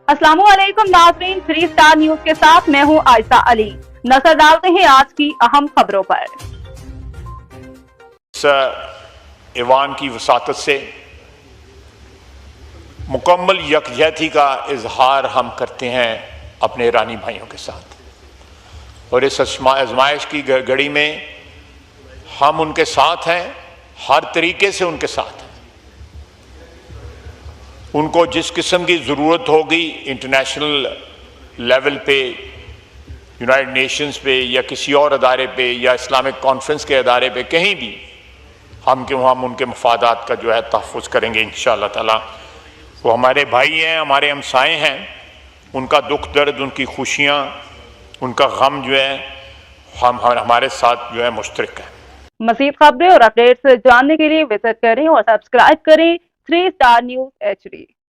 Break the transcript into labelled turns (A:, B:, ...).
A: अस्सलामुअलैकुम नाज़रीन, 3 star news के साथ मैं हूं आयशा अली। नजर डालते हैं आज की अहम खबरों पर।
B: ईवान की वसातत से मुकम्मल यकजहती का इजहार हम करते हैं अपने ईरानी भाइयों के साथ, और इस आजमाइश की घड़ी में हम उनके साथ हैं, हर तरीके से उनके साथ हैं। उनको जिस किस्म की ज़रूरत होगी इंटरनेशनल लेवल पे, यूनाइटेड नेशंस पे या किसी और अदारे पे या इस्लामिक कॉन्फ्रेंस के अदारे पे, कहीं भी हम उनके मफादात का जो है तहफ़्फ़ुज़ करेंगे इंशाअल्लाह ताला। वो हमारे भाई हैं, हमारे हमसाए हैं, उनका दुख दर्द, उनकी खुशियाँ, उनका गम जो है हमारे साथ जो है मुश्तरक है।
A: मज़ीद खबरें और अपडेट्स जानने के लिए विजिट करें और सब्सक्राइब करें 3 स्टार न्यूज HD।